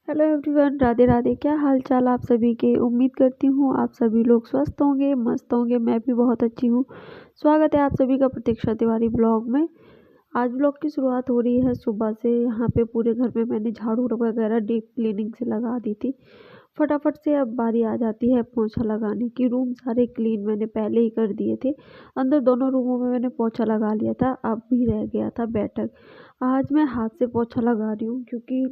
Hello everyone, Radhe Radhe. क्या हाल चाल आप सभी के। उम्मीद करती हूँ आप सभी लोग स्वस्थ होंगे, मस्त होंगे। मैं भी बहुत अच्छी हूँ। स्वागत है आप सभी का प्रतीक्षा तिवारी ब्लॉग में। आज ब्लॉग की शुरुआत हो रही है सुबह से। यहाँ पे पूरे घर में मैंने झाड़ू वगैरह डीप क्लीनिंग से लगा दी थी। फटाफट से अब बारी आ जाती है पोछा लगाने की। रूम सारे क्लीन मैंने पहले ही कर दिए थे। अंदर दोनों रूमों में मैंने पोछा लगा लिया था। अब भी रह गया था बैठक। आज मैं हाथ से पोछा लगा रही हूँ क्योंकि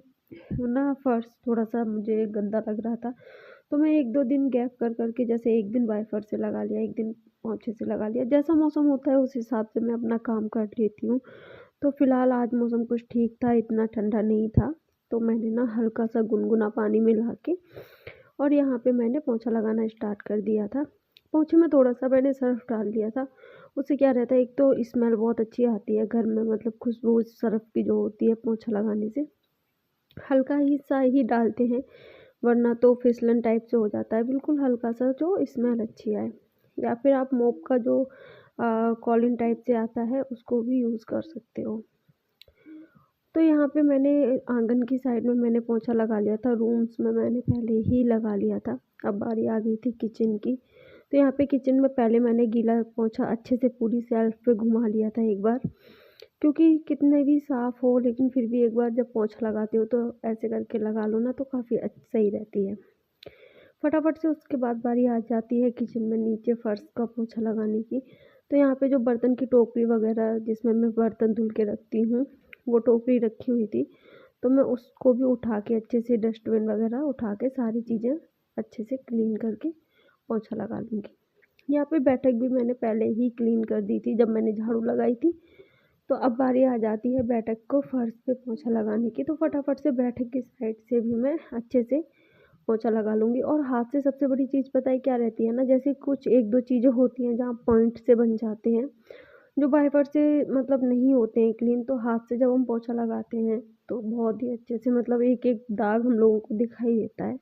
ना फर्श थोड़ा सा मुझे गंदा लग रहा था। तो मैं 1-2 दिन गैप कर करके, जैसे एक दिन वाइपर से लगा लिया, एक दिन पोंछे से लगा लिया, जैसा मौसम होता है उस हिसाब से मैं अपना काम कर लेती हूँ। तो फिलहाल आज मौसम कुछ ठीक था, इतना ठंडा नहीं था। तो मैंने ना हल्का सा गुनगुना पानी मिला के और यहाँ पे मैंने पोंछा लगाना स्टार्ट कर दिया था। पोंछे में थोड़ा सा मैंने सर्फ डाल दिया था। उससे क्या रहता है, एक तो स्मेल बहुत अच्छी आती है घर में, मतलब खुशबू सर्फ की जो होती है पोंछा लगाने से। हल्का ही सा ही डालते हैं, वरना तो फिसलन टाइप से हो जाता है। बिल्कुल हल्का सा जो स्मेल अच्छी आए। या फिर आप मोप का जो कॉलिन टाइप से आता है उसको भी यूज़ कर सकते हो। तो यहाँ पे मैंने आंगन की साइड में मैंने पोंछा लगा लिया था। रूम्स में मैंने पहले ही लगा लिया था। अब बारी आ गई थी किचन की। तो यहाँ पे किचन में पहले मैंने गीला पोंछा अच्छे से पूरी शेल्फ पे घुमा लिया था एक बार, क्योंकि कितने भी साफ़ हो लेकिन फिर भी एक बार जब पोंछा लगाते हो तो ऐसे करके लगा लो ना, तो काफ़ी सही रहती है। फटाफट से उसके बाद बारी आ जाती है किचन में नीचे फर्श का पोंछा लगाने की। तो यहाँ पे जो बर्तन की टोकरी वगैरह जिसमें मैं बर्तन धुल के रखती हूँ, वो टोकरी रखी हुई थी। तो मैं उसको भी उठा के अच्छे से, डस्टबिन वगैरह उठा के सारी चीज़ें अच्छे से क्लीन करके पोंछा लगा लूँगी। यहाँ पे बैठक भी मैंने पहले ही क्लीन कर दी थी जब मैंने झाड़ू लगाई थी। तो अब बारी आ जाती है बैठक को फर्श पे पोंछा लगाने की। तो फटाफट से बैठक की साइड से भी मैं अच्छे से पोंछा लगा लूँगी। और हाथ से सबसे बड़ी चीज़ पता है क्या रहती है ना, जैसे कुछ 1-2 चीज़ें होती हैं जहाँ पॉइंट से बन जाते हैं, जो वाइपर से मतलब नहीं होते हैं क्लीन। तो हाथ से जब हम पोंछा लगाते हैं तो बहुत ही अच्छे से, मतलब एक-एक दाग हम लोगों को दिखाई देता है।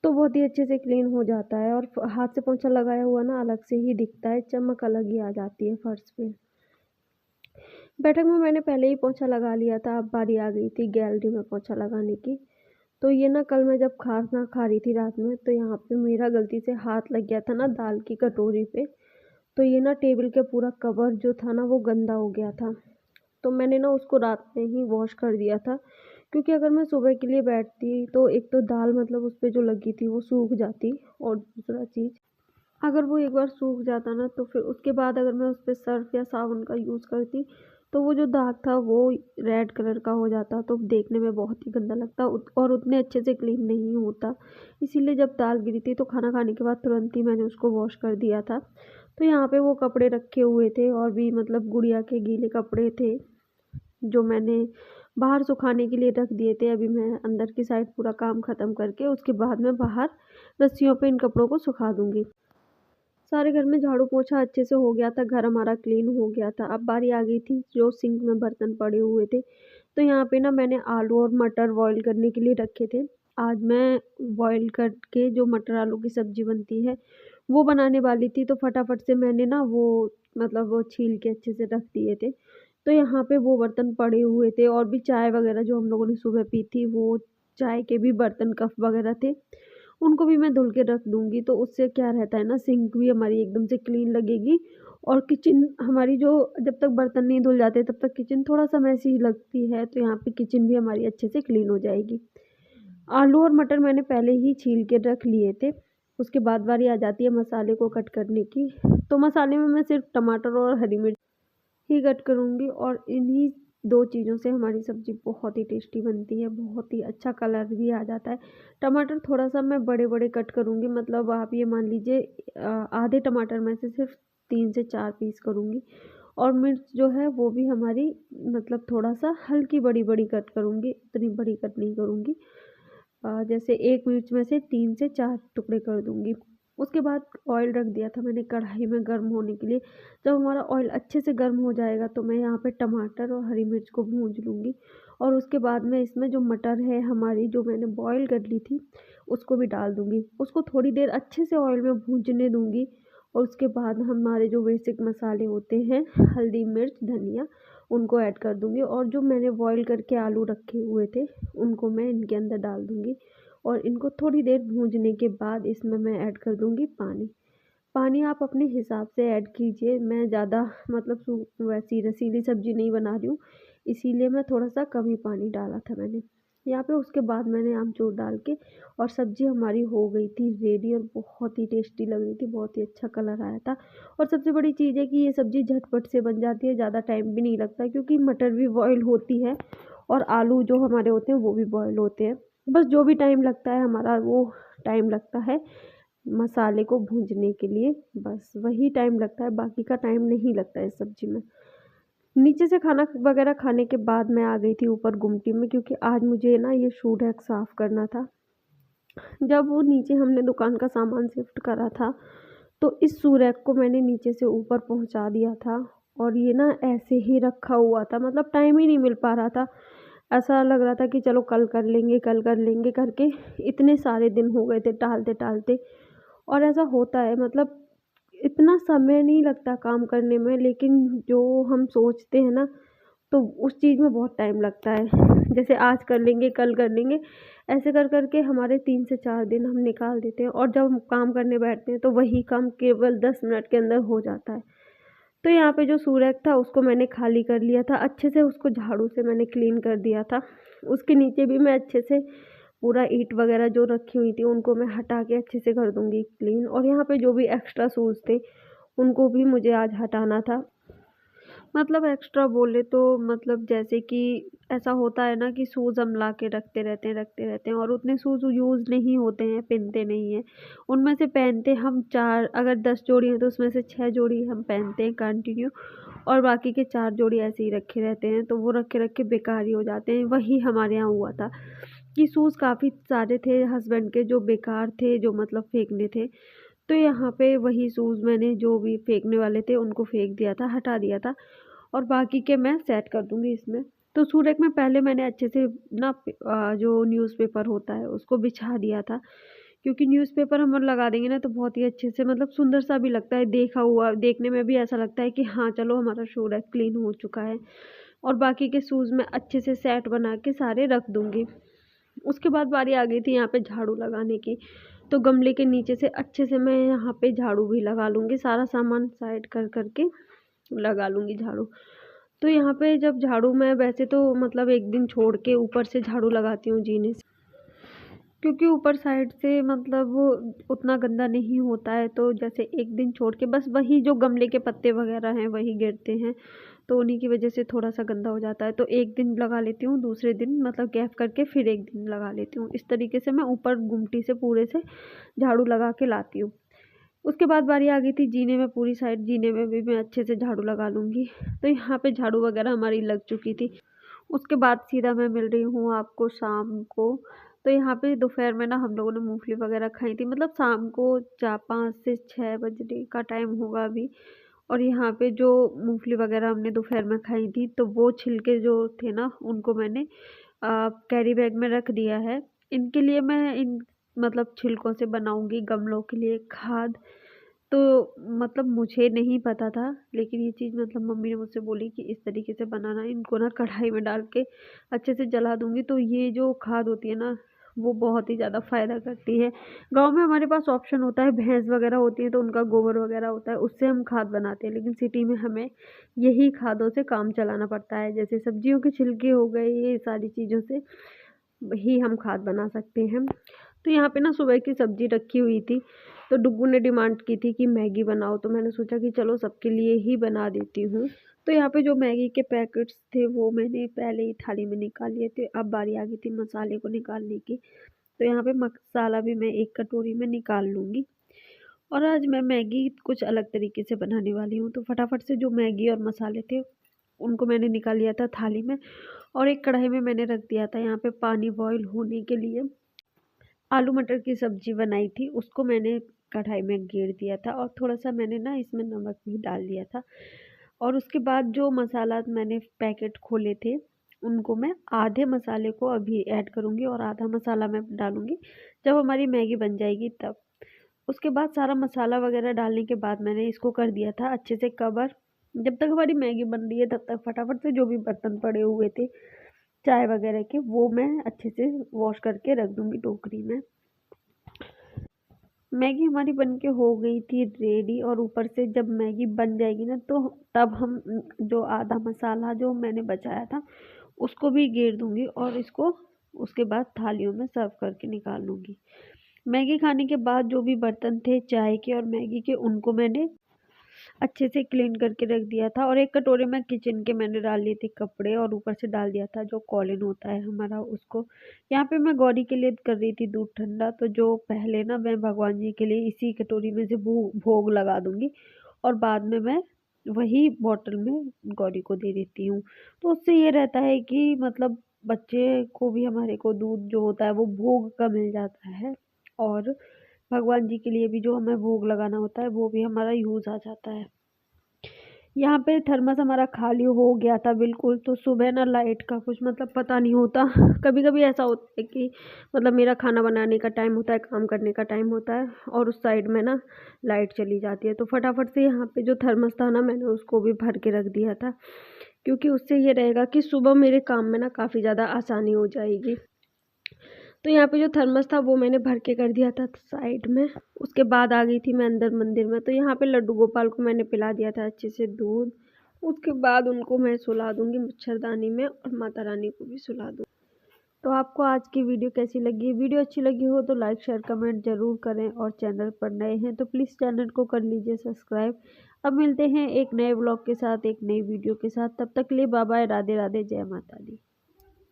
तो बहुत ही अच्छे से क्लीन हो जाता है और हाथ से पोंछा लगाया हुआ ना अलग से ही दिखता है, चमक अलग ही आ जाती है फर्श पे। बैठक में मैंने पहले ही पोंछा लगा लिया था। अब बारी आ गई थी गैलरी में पोंछा लगाने की। तो ये ना कल मैं जब खाना खा रही थी रात में, तो यहाँ पे मेरा गलती से हाथ लग गया था ना दाल की कटोरी पे। तो ये ना टेबल का पूरा कवर जो था ना वो गंदा हो गया था। तो मैंने ना उसको रात में ही वॉश कर दिया था, क्योंकि अगर मैं सुबह के लिए बैठती तो एक तो दाल मतलब उस पे जो लगी थी वो सूख जाती, और दूसरा चीज़, अगर वो एक बार सूख जाता ना तो फिर उसके बाद अगर मैं उस पे सर्फ़ या साबुन का यूज़ करती तो वो जो दाग था वो रेड कलर का हो जाता, तो देखने में बहुत ही गंदा लगता और उतने अच्छे से क्लीन नहीं होता। इसीलिए जब दाल गिरी थी तो खाना खाने के बाद तुरंत ही मैंने उसको वॉश कर दिया था। तो यहाँ पे वो कपड़े रखे हुए थे और भी मतलब गुड़िया के गीले कपड़े थे जो मैंने बाहर सुखाने के लिए रख दिए थे। अभी मैं अंदर की साइड पूरा काम ख़त्म करके उसके बाद मैं बाहर रस्सियों पे इन कपड़ों को सुखा दूँगी। सारे घर में झाड़ू पोछा अच्छे से हो गया था, घर हमारा क्लीन हो गया था। अब बारी आ गई थी जो सिंक में बर्तन पड़े हुए थे। तो यहाँ पे ना मैंने आलू और मटर बॉयल करने के लिए रखे थे। आज मैं बॉयल करके जो मटर आलू की सब्ज़ी बनती है, वो बनाने वाली थी। तो फटाफट से मैंने ना वो मतलब वो छील के अच्छे से रख दिए थे। तो यहाँ पे वो बर्तन पड़े हुए थे और भी चाय वग़ैरह जो हम लोगों ने सुबह पी थी, वो चाय के भी बर्तन कप वग़ैरह थे। उनको भी मैं धुल के रख दूँगी, तो उससे क्या रहता है ना, सिंक भी हमारी एकदम से क्लीन लगेगी। और किचन हमारी जो, जब तक बर्तन नहीं धुल जाते तब तक किचन थोड़ा-सा मैसी लगती है, तो यहाँ पे किचन भी हमारी अच्छे से क्लीन हो जाएगी। आलू और मटर मैंने पहले ही छील के रख लिए थे। उसके बाद बारी आ जाती है मसाले को कट करने की। तो मसाले में मैं सिर्फ़ टमाटर और हरी मिर्च ही कट करूँगी और इन्हीं 2 चीज़ों से हमारी सब्ज़ी बहुत ही टेस्टी बनती है, बहुत ही अच्छा कलर भी आ जाता है। टमाटर थोड़ा-सा मैं बड़े-बड़े कट करूँगी, मतलब आप ये मान लीजिए आधे टमाटर में से सिर्फ़ 3 से 4 पीस करूँगी। और मिर्च जो है वो भी हमारी मतलब थोड़ा-सा हल्की बड़ी-बड़ी कट करूँगी, इतनी बड़ी कट नहीं करूँगी। जैसे 1 मिर्च में से 3 से 4 टुकड़े कर दूँगी। उसके बाद ऑयल रख दिया था मैंने कढ़ाई में गर्म होने के लिए। जब हमारा ऑयल अच्छे से गर्म हो जाएगा तो मैं यहाँ पे टमाटर और हरी मिर्च को भूंज लूँगी। और उसके बाद में इसमें जो मटर है हमारी, जो मैंने बॉयल कर ली थी, उसको भी डाल दूँगी। उसको थोड़ी देर अच्छे से ऑयल में भूंजने दूँगी। और उसके बाद हमारे जो बेसिक मसाले होते हैं, हल्दी, मिर्च, धनिया, उनको ऐड कर दूँगी और जो मैंने बॉईल करके आलू रखे हुए थे उनको मैं इनके अंदर डाल दूँगी और इनको थोड़ी देर भूनने के बाद इसमें मैं ऐड कर दूँगी पानी। पानी आप अपने हिसाब से ऐड कीजिए, मैं ज़्यादा मतलब वैसी रसीली सब्ज़ी नहीं बना रही हूँ, इसीलिए मैं थोड़ा-सा कम ही पानी डाला था मैंने। यहाँ पे उसके बाद मैंने आमचूर डाल के और सब्ज़ी हमारी हो गई थी रेडी और बहुत ही टेस्टी लग रही थी, बहुत ही अच्छा कलर आया था। और सबसे बड़ी चीज़ है कि ये सब्ज़ी झटपट से बन जाती है, ज़्यादा टाइम भी नहीं लगता क्योंकि मटर भी बॉयल होती है और आलू जो हमारे होते हैं वो भी बॉयल होते हैं। बस जो भी टाइम लगता है हमारा वो टाइम लगता है मसाले को भूनने के लिए, बस वही टाइम लगता है, बाकी का टाइम नहीं लगता है इस सब्ज़ी में। नीचे से खाना वगैरह खाने के बाद मैं आ गई थी ऊपर गुमटी में क्योंकि आज मुझे ना ये शू रैक साफ़ करना था। जब वो नीचे हमने दुकान का सामान शिफ्ट करा था, तो इस शू रैक को मैंने नीचे से ऊपर पहुँचा दिया था और ये ना ऐसे ही रखा हुआ था, मतलब टाइम ही नहीं मिल पा रहा था। ऐसा लग रहा था कि चलो कल कर लेंगे करके इतने सारे दिन हो गए थे टालते-टालते। और ऐसा होता है, मतलब इतना समय नहीं लगता काम करने में, लेकिन जो हम सोचते हैं ना तो उस चीज़ में बहुत टाइम लगता है। जैसे आज कर लेंगे, कल कर लेंगे, ऐसे कर के हमारे 3 से 4 दिन हम निकाल देते हैं और जब हम काम करने बैठते हैं तो वही काम केवल 10 मिनट के अंदर हो जाता है। तो यहाँ पे जो सूरज था उसको मैंने खाली कर लिया था, अच्छे से उसको झाड़ू से मैंने क्लीन कर दिया था। उसके नीचे भी मैं अच्छे से पूरा ईंट वगैरह जो रखी हुई थी उनको मैं हटा के अच्छे से कर दूँगी क्लीन और यहाँ पे जो भी एक्स्ट्रा शूज़ थे उनको भी मुझे आज हटाना था। मतलब एक्स्ट्रा बोले तो मतलब जैसे कि ऐसा होता है ना कि शूज़ हम ला के रखते रहते हैं और उतने शूज़ यूज़ नहीं होते हैं, पहनते नहीं हैं। उनमें से पहनते हम 4, अगर 10 जोड़ी हैं तो उसमें से 6 जोड़ी हम पहनते हैं कंटिन्यू और बाकी के 4 जोड़ी ऐसे ही रखे रहते हैं, तो वो रखे-रखे बेकार ही हो जाते हैं। वही हमारे यहाँ हुआ था कि शूज़ काफ़ी सारे थे हस्बैंड के जो बेकार थे, जो मतलब फेंकने थे। तो यहाँ पे वही शूज़ मैंने जो भी फेंकने वाले थे उनको फेंक दिया था, हटा दिया था और बाकी के मैं सेट कर दूँगी इसमें। तो शू रैक में पहले मैंने अच्छे से ना जो न्यूज़पेपर होता है उसको बिछा दिया था, क्योंकि न्यूज़पेपर हम लगा देंगे ना तो बहुत ही अच्छे से मतलब सुंदर सा भी लगता है, देखा हुआ देखने में भी ऐसा लगता है कि हाँ चलो हमारा शू रैक क्लीन हो चुका है। और बाकी के शूज़ मैं अच्छे से सेट बना के सारे रख दूँगी। उसके बाद बारी आ गई थी यहाँ पे झाड़ू लगाने की, तो गमले के नीचे से अच्छे से मैं यहाँ पे झाड़ू भी लगा लूँगी, सारा सामान साइड कर के लगा लूँगी झाड़ू। तो यहाँ पे जब झाड़ू मैं वैसे तो मतलब एक दिन छोड़ के ऊपर से झाड़ू लगाती हूँ जीने से, क्योंकि ऊपर साइड से मतलब वो उतना गंदा नहीं होता है, तो जैसे एक दिन छोड़ के बस वही जो गमले के पत्ते वगैरह हैं वही गिरते हैं, तो उन्हीं की वजह से थोड़ा-सा गंदा हो जाता है। तो एक दिन लगा लेती हूँ, दूसरे दिन मतलब गैप करके फिर एक दिन लगा लेती हूँ। इस तरीके से मैं ऊपर गुमटी से पूरे से झाड़ू लगा के लाती हूँ। उसके बाद बारी आ गई थी जीने में, पूरी साइड जीने में भी मैं अच्छे से झाड़ू लगा लूँगी। तो यहाँ पे झाड़ू वगैरह हमारी लग चुकी थी। उसके बाद सीधा मैं मिल रही हूँ आपको शाम को। तो यहाँ पे दोपहर में ना हम लोगों ने मूँगफली वगैरह खाई थी, मतलब शाम को 4 5 से 6 बजने का टाइम होगा अभी। और यहाँ पे जो मूँगफली वगैरह हमने दोपहर में खाई थी, तो वो छिलके जो थे ना उनको मैंने कैरी बैग में रख दिया है। इनके लिए मैं इन मतलब छिलकों से बनाऊँगी गमलों के लिए खाद। तो मतलब मुझे नहीं पता था, लेकिन ये चीज़ मतलब मम्मी ने मुझसे बोली कि इस तरीके से बनाना, इनको ना कढ़ाई में डाल के अच्छे से जला दूँगी तो ये जो खाद होती है ना वो बहुत ही ज़्यादा फ़ायदा करती है। गाँव में हमारे पास ऑप्शन होता है, भैंस वगैरह होती है तो उनका गोबर वगैरह होता है, उससे हम खाद बनाते हैं, लेकिन सिटी में हमें यही खादों से काम चलाना पड़ता है। जैसे सब्जियों के छिलके हो गए, ये सारी चीज़ों से ही हम खाद बना सकते हैं। तो यहाँ पे ना सुबह की सब्ज़ी रखी हुई थी, तो डुग्गू ने डिमांड की थी कि मैगी बनाओ, तो मैंने सोचा कि चलो सबके लिए ही बना देती हूँ। तो यहाँ पे जो मैगी के पैकेट्स थे वो मैंने पहले ही थाली में निकाल लिए थे, अब बारी आ गई थी मसाले को निकालने की। तो यहाँ पे मसाला भी मैं एक कटोरी में निकाल लूँगी और आज मैं मैगी कुछ अलग तरीके से बनाने वाली हूँ। तो फटाफट से जो मैगी और मसाले थे उनको मैंने निकाल लिया था थाली में और एक कढ़ाई में मैंने रख दिया था यहाँ पे पानी बॉईल होने के लिए। आलू मटर की सब्ज़ी बनाई थी, उसको मैंने कढ़ाई में घेर दिया था और थोड़ा-सा मैंने ना इसमें नमक भी डाल दिया था और उसके बाद जो मसाला मैंने पैकेट खोले थे, उनको मैं आधे मसाले को अभी ऐड करूँगी और आधा मसाला मैं डालूँगी जब हमारी मैगी बन जाएगी तब। उसके बाद सारा मसाला वगैरह डालने के बाद मैंने इसको कर दिया था अच्छे से कवर जब तक हमारी मैगी बन रही है तब तक फटाफट से जो भी बर्तन पड़े हुए थे चाय वगैरह के वो मैं अच्छे से वॉश करके रख दूंगी टोकरी में। मैगी हमारी बन के हो गई थी रेडी, और ऊपर से जब मैगी बन जाएगी ना तो तब हम जो आधा मसाला जो मैंने बचाया था उसको भी गेर दूंगी और इसको उसके बाद थालियों में सर्व करके निकाल लूँगी। मैगी खाने के बाद जो भी बर्तन थे चाय के और मैगी के उनको मैंने अच्छे से क्लीन करके रख दिया था, और एक कटोरे में किचन के मैंने डाल लिए थे कपड़े और ऊपर से डाल दिया था जो कॉलिन होता है हमारा उसको। यहाँ पे मैं गौरी के लिए कर रही थी दूध ठंडा, तो जो पहले ना मैं भगवान जी के लिए इसी कटोरी में से भोग लगा दूंगी और बाद में मैं वही बॉटल में गौरी को दे देती हूँ। तो उससे ये रहता है कि मतलब बच्चे को भी हमारे को दूध जो होता है वो भोग का मिल जाता है, और भगवान जी के लिए भी जो हमें भोग लगाना होता है वो भी हमारा यूज़ आ जाता है। यहाँ पे थर्मस हमारा खाली हो गया था बिल्कुल, तो सुबह ना लाइट का कुछ मतलब पता नहीं होता। कभी कभी ऐसा होता है कि मतलब मेरा खाना बनाने का टाइम होता है, काम करने का टाइम होता है और उस साइड में ना लाइट चली जाती है, तो फटाफट से यहाँ पे जो थर्मस था ना मैंने उसको भी भर के रख दिया था, क्योंकि उससे ये रहेगा कि सुबह मेरे काम में ना काफ़ी ज़्यादा आसानी हो जाएगी। तो यहाँ पे जो थर्मस था वो मैंने भर के कर दिया था साइड में। उसके बाद आ गई थी मैं अंदर मंदिर में, तो यहाँ पे लड्डू गोपाल को मैंने पिला दिया था अच्छे से दूध। उसके बाद उनको मैं सुला दूंगी मच्छरदानी में और माता रानी को भी सुला दूँ। तो आपको आज की वीडियो कैसी लगी? वीडियो अच्छी लगी हो तो लाइक शेयर कमेंट जरूर करें, और चैनल पर नए हैं तो प्लीज़ चैनल को कर लीजिए सब्सक्राइब। अब मिलते हैं एक नए ब्लॉग के साथ, एक नई वीडियो के साथ। तब तक के लिए बाय बाय, राधे राधे, जय माता दी।